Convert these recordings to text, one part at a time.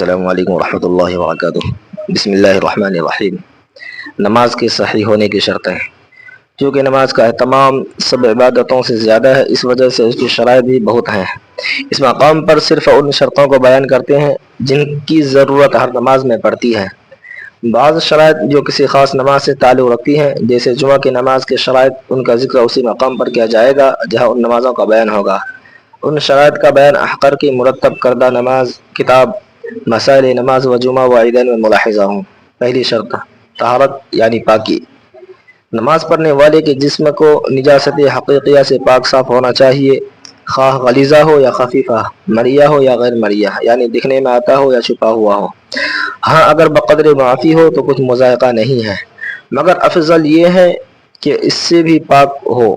السلام علیکم ورحمۃ اللہ وبرکاتہ۔ بسم اللہ الرحمن الرحیم۔ نماز کے صحیح ہونے کی شرطیں۔ چونکہ نماز کا اہتمام سب عبادتوں سے زیادہ ہے، اس وجہ سے اس کی شرائط بھی بہت ہیں۔ اس مقام پر صرف ان شرطوں کو بیان کرتے ہیں جن کی ضرورت ہر نماز میں پڑتی ہے۔ بعض شرائط جو کسی خاص نماز سے تعلق رکھتی ہیں، جیسے جمعہ کی نماز کے شرائط، ان کا ذکر اسی مقام پر کیا جائے گا جہاں ان نمازوں کا بیان ہوگا۔ ان شرائط کا بیان احقر کی مرتب کردہ نماز کتاب مسائل نماز و جمعہ و عیدین میں ملاحظہ ہوں۔ پہلی شرط طہارت یعنی پاکی۔ نماز پڑھنے والے کے جسم کو نجاست حقیقیہ سے پاک صاف ہونا چاہیے، خواہ غلیظہ ہو یا خفیفہ، مریہ ہو یا غیر مریہ، یعنی دکھنے میں آتا ہو یا چھپا ہوا ہو۔ ہاں اگر بقدر معافی ہو تو کچھ مذائقہ نہیں ہے، مگر افضل یہ ہے کہ اس سے بھی پاک ہو۔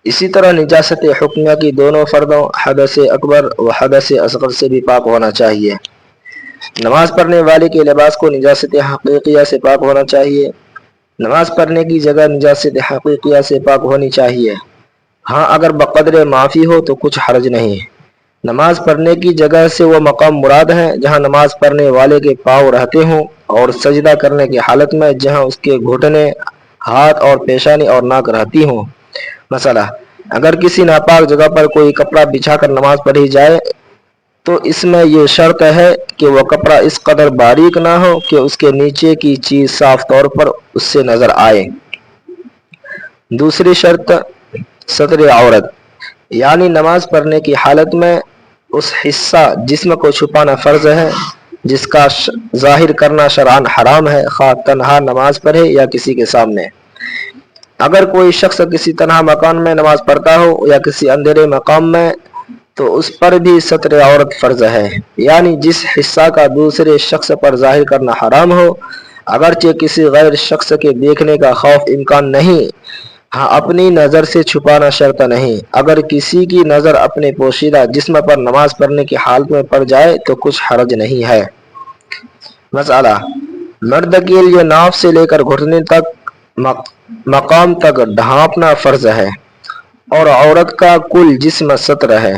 اسی طرح نجاست حکمیہ کی دونوں فردوں حدث اکبر و حدث اصغر سے بھی پاک ہونا چاہیے۔ نماز پڑھنے والے کے لباس کو نجاست حقیقیہ سے پاک ہونا چاہیے۔ نماز پڑھنے کی جگہ نجاست حقیقیہ سے پاک ہونی چاہیے۔ ہاں اگر بقدر معافی ہو تو کچھ حرج نہیں۔ نماز پڑھنے کی جگہ سے وہ مقام مراد ہے جہاں نماز پڑھنے والے کے پاؤں رہتے ہوں، اور سجدہ کرنے کی حالت میں جہاں اس کے گھٹنے، ہاتھ اور پیشانی اور ناک رہتی ہوں۔ مسئلہ: اگر کسی ناپاک جگہ پر کوئی کپڑا بچھا کر نماز پڑھی جائے تو اس میں یہ شرط ہے کہ وہ کپڑا اس قدر باریک نہ ہو کہ اس کے نیچے کی چیز صاف طور پر اس سے نظر آئے۔ دوسری شرط ستر عورت، یعنی نماز پڑھنے کی حالت میں اس حصہ جسم کو چھپانا فرض ہے جس کا ظاہر کرنا شرعاً حرام ہے، خواہ تنہا نماز پڑھے یا کسی کے سامنے۔ اگر کوئی شخص کسی تنہا مکان میں نماز پڑھتا ہو یا کسی اندھیرے مقام میں تو اس پر بھی ستر عورت فرض ہے، یعنی جس حصہ کا دوسرے شخص پر ظاہر کرنا حرام ہو، اگرچہ کسی غیر شخص کے دیکھنے کا خوف امکان نہیں۔ ہاں اپنی نظر سے چھپانا شرط نہیں۔ اگر کسی کی نظر اپنے پوشیدہ جسم پر نماز پڑھنے کی حالت میں پڑ جائے تو کچھ حرج نہیں ہے۔ مسئلہ: مرد کے لیے ناف سے لے کر گھٹنے تک مقام تک ڈھانپنا فرض ہے، اور عورت کا کل جسم ستر ہے،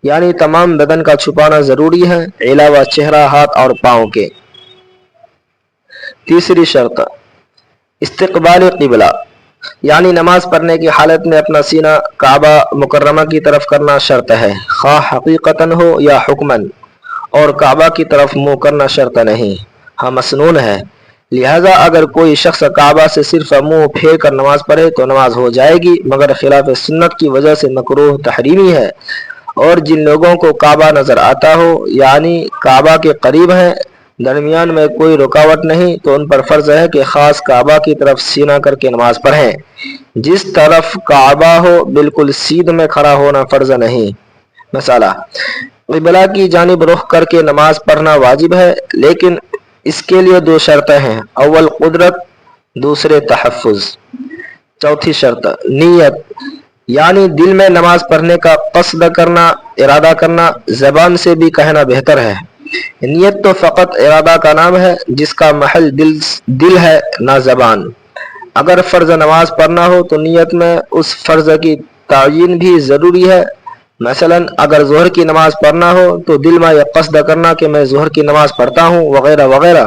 یعنی تمام بدن کا چھپانا ضروری ہے علاوہ چہرہ، ہاتھ اور پاؤں کے۔ تیسری شرط استقبال قبلہ، یعنی نماز پڑھنے کی حالت میں اپنا سینہ کعبہ مکرمہ کی طرف کرنا شرط ہے، خواہ حقیقتاً ہو یا حکماً، اور کعبہ کی طرف منہ کرنا شرط نہیں، ہاں مسنون ہے۔ لہذا اگر کوئی شخص کعبہ سے صرف منہ پھیر کر نماز پڑھے تو نماز ہو جائے گی، مگر خلاف سنت کی وجہ سے مکروہ تحریمی ہے۔ اور جن لوگوں کو کعبہ نظر آتا ہو، یعنی کعبہ کے قریب ہیں، درمیان میں کوئی رکاوٹ نہیں، تو ان پر فرض ہے کہ خاص کعبہ کی طرف سینہ کر کے نماز پڑھیں۔ جس طرف کعبہ ہو بالکل سیدھ میں کھڑا ہونا فرض نہیں۔ مسئلہ: قبلہ کی جانب رخ کر کے نماز پڑھنا واجب ہے، لیکن اس کے لیے دو شرطیں ہیں، اول قدرت، دوسرے تحفظ۔ چوتھی شرط نیت، یعنی دل میں نماز پڑھنے کا قصد کرنا، ارادہ کرنا، زبان سے بھی کہنا بہتر ہے۔ نیت تو فقط ارادہ کا نام ہے جس کا محل دل ہے نہ زبان۔ اگر فرض نماز پڑھنا ہو تو نیت میں اس فرض کی تعیین بھی ضروری ہے۔ مثلا اگر ظہر کی نماز پڑھنا ہو تو دل میں یہ قصد کرنا کہ میں ظہر کی نماز پڑھتا ہوں وغیرہ وغیرہ۔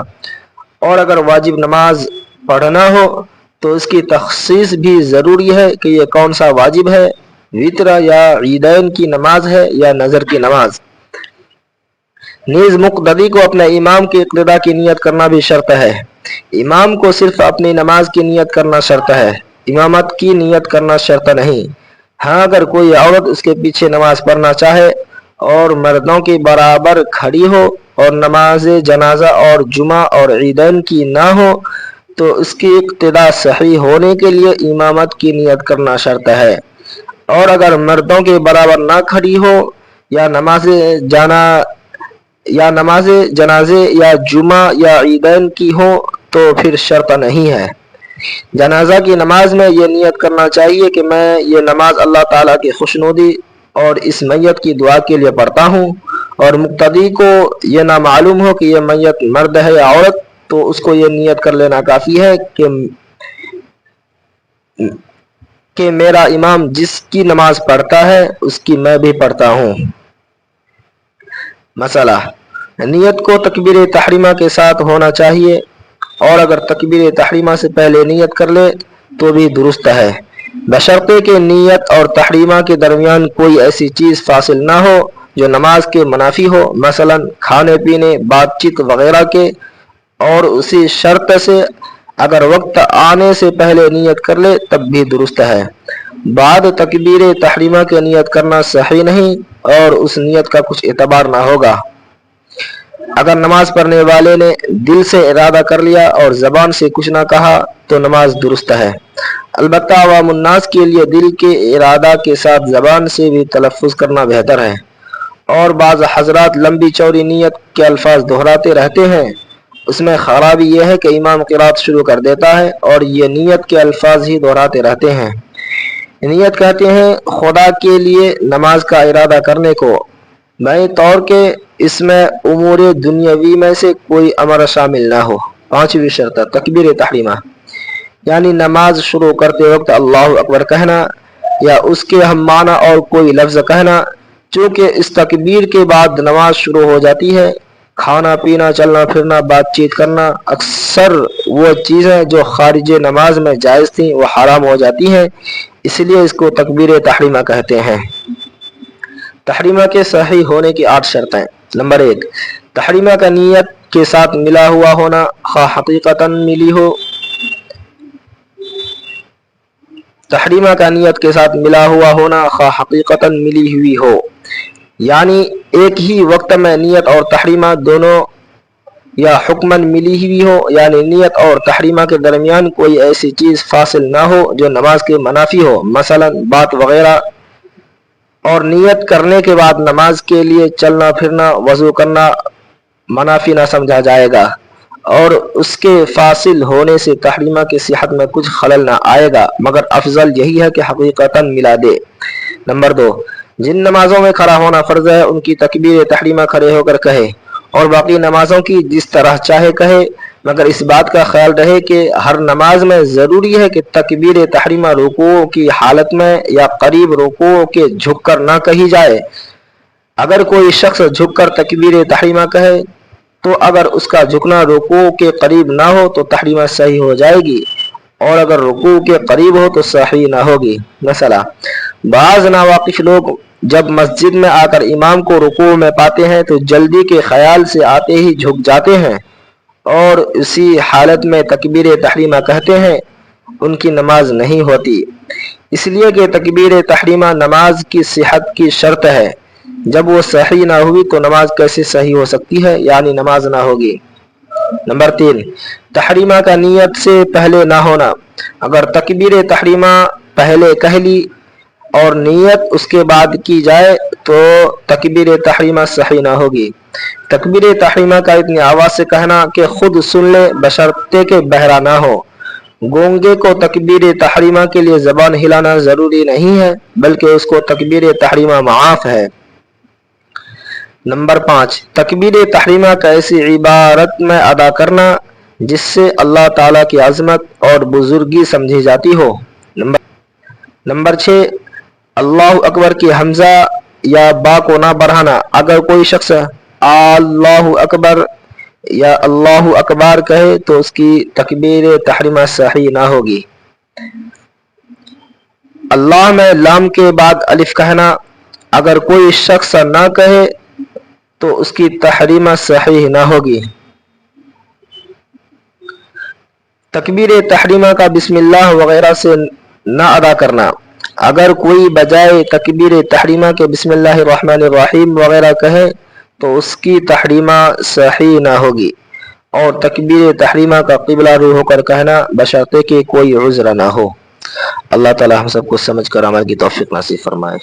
اور اگر واجب نماز پڑھنا ہو تو اس کی تخصیص بھی ضروری ہے کہ یہ کون سا واجب ہے، وتر یا عیدین کی نماز ہے یا نظر کی نماز۔ نیز مقتدی کو اپنے امام کی اقتداء کی نیت کرنا بھی شرط ہے۔ امام کو صرف اپنی نماز کی نیت کرنا شرط ہے، امامت کی نیت کرنا شرط نہیں۔ ہاں اگر کوئی عورت اس کے پیچھے نماز پڑھنا چاہے اور مردوں کے برابر کھڑی ہو اور نماز جنازہ اور جمعہ اور عیدین کی نہ ہو تو اس کی اقتداء صحیح ہونے کے لیے امامت کی نیت کرنا شرط ہے۔ اور اگر مردوں کے برابر نہ کھڑی ہو یا نماز جنازے یا جمعہ یا عیدین کی ہو تو پھر شرط نہیں ہے۔ جنازہ کی نماز میں یہ نیت کرنا چاہیے کہ میں یہ نماز اللہ تعالیٰ کی خوشنودی اور اس میت کی دعا کے لیے پڑھتا ہوں، اور مقتدی کو یہ نہ معلوم ہو کہ یہ میت مرد ہے یا عورت تو اس کو یہ نیت کر لینا کافی ہے کہ میرا امام جس کی نماز پڑھتا ہے اس کی میں بھی پڑھتا ہوں۔ مسئلہ: نیت کو تکبیر تحریمہ کے ساتھ ہونا چاہیے، اور اگر تکبیر تحریمہ سے پہلے نیت کر لے تو بھی درست ہے، بشرطے کہ نیت اور تحریمہ کے درمیان کوئی ایسی چیز فاصل نہ ہو جو نماز کے منافی ہو، مثلا کھانے پینے، بات چیت وغیرہ کے، اور اسی شرط سے اگر وقت آنے سے پہلے نیت کر لے تب بھی درست ہے۔ بعد تکبیر تحریمہ کے نیت کرنا صحیح نہیں اور اس نیت کا کچھ اعتبار نہ ہوگا۔ اگر نماز پڑھنے والے نے دل سے ارادہ کر لیا اور زبان سے کچھ نہ کہا تو نماز درست ہے، البتہ عوام الناس کے لیے دل کے ارادہ کے ساتھ زبان سے بھی تلفظ کرنا بہتر ہے، اور بعض حضرات لمبی چوڑی نیت کے الفاظ دہراتے رہتے ہیں۔ اس میں خرابی یہ ہے کہ امام قرات شروع کر دیتا ہے اور یہ نیت کے الفاظ ہی دہراتے رہتے ہیں۔ نیت کہتے ہیں خدا کے لیے نماز کا ارادہ کرنے کو، بائیں طور کے اس میں امور دنیاوی میں سے کوئی امر شامل نہ ہو۔ پانچویں شرط تکبیر تحریمہ، یعنی نماز شروع کرتے وقت اللہ اکبر کہنا یا اس کے ہم معنی اور کوئی لفظ کہنا، چونکہ اس تکبیر کے بعد نماز شروع ہو جاتی ہے۔ کھانا پینا، چلنا پھرنا، بات چیت کرنا، اکثر وہ چیزیں جو خارج نماز میں جائز تھیں وہ حرام ہو جاتی ہیں، اس لیے اس کو تکبیر تحریمہ کہتے ہیں۔ تحریمہ کے صحیح ہونے کی 8 شرطیں۔ نمبر 1، تحریمہ کا نیت کے ساتھ ملا ہوا ہونا، خواہ حقیقتاً ملی ہو۔ تحریمہ کا نیت کے ساتھ ملا ہوا ہونا، خواہ حقیقتاً ملی ہوئی ہو، یعنی ایک ہی وقت میں نیت اور تحریمہ دونوں یا حکماً ملی ہوئی ہو، یعنی نیت اور تحریمہ کے درمیان کوئی ایسی چیز فاصل نہ ہو جو نماز کے منافی ہو، مثلا بات وغیرہ، اور نیت کرنے کے بعد نماز کے لیے چلنا پھرنا، وضو کرنا منافی نہ سمجھا جائے گا، اور اس کے فاصل ہونے سے تحریمہ کی صحت میں کچھ خلل نہ آئے گا، مگر افضل یہی ہے کہ حقیقتاً ملا دے۔ نمبر 2، جن نمازوں میں کھڑا ہونا فرض ہے ان کی تکبیر تحریمہ کھڑے ہو کر کہے، اور باقی نمازوں کی جس طرح چاہے کہے، مگر اس بات کا خیال رہے کہ ہر نماز میں ضروری ہے کہ تکبیر تحریمہ رکوع کی حالت میں یا قریب رکوع کے جھک کر نہ کہی جائے۔ اگر کوئی شخص جھک کر تکبیر تحریمہ کہے تو اگر اس کا جھکنا رکوع کے قریب نہ ہو تو تحریمہ صحیح ہو جائے گی، اور اگر رکوع کے قریب ہو تو صحیح نہ ہوگی۔ مثلا بعض ناواقف لوگ جب مسجد میں آ کر امام کو رکوع میں پاتے ہیں تو جلدی کے خیال سے آتے ہی جھک جاتے ہیں اور اسی حالت میں تکبیر تحریمہ کہتے ہیں، ان کی نماز نہیں ہوتی، اس لیے کہ تکبیر تحریمہ نماز کی صحت کی شرط ہے، جب وہ صحیح نہ ہوئی تو نماز کیسے صحیح ہو سکتی ہے، یعنی نماز نہ ہوگی۔ نمبر 3، تحریمہ کا نیت سے پہلے نہ ہونا، اگر تکبیر تحریمہ پہلے کہہ لی اور نیت اس کے بعد کی جائے تو تکبیر تحریمہ صحیح نہ ہوگی۔ تکبیر تحریمہ کا اتنی آواز سے کہنا کہ خود سن لے بشرطے کہ بہرا نہ ہو۔ گونگے کو تکبیر تحریمہ کے لیے زبان ہلانا ضروری نہیں ہے، بلکہ اس کو تکبیر تحریمہ معاف ہے۔ نمبر 5، تکبیر تحریمہ کا ایسی عبارت میں ادا کرنا جس سے اللہ تعالیٰ کی عظمت اور بزرگی سمجھی جاتی ہو۔ نمبر 6، اللہ اکبر کی حمزہ یا با کو نہ بڑھانا، اگر کوئی شخص اللہ اکبر یا اللہ اکبر کہے تو اس کی تکبیر تحریمہ صحیح نہ ہوگی۔ اللہ میں لام کے بعد الف کہنا، اگر کوئی شخص نہ کہے تو اس کی تحریمہ صحیح نہ ہوگی۔ تکبیر تحریمہ کا بسم اللہ وغیرہ سے نہ ادا کرنا، اگر کوئی بجائے تکبیر تحریمہ کے بسم اللہ الرحمن الرحیم وغیرہ کہے تو اس کی تحریمہ صحیح نہ ہوگی، اور تکبیر تحریمہ کا قبلہ رو ہو کر کہنا بشرطے کہ کوئی عذر نہ ہو۔ اللہ تعالی ہم سب کو سمجھ کر عمل کی توفیق نصیب فرمائے۔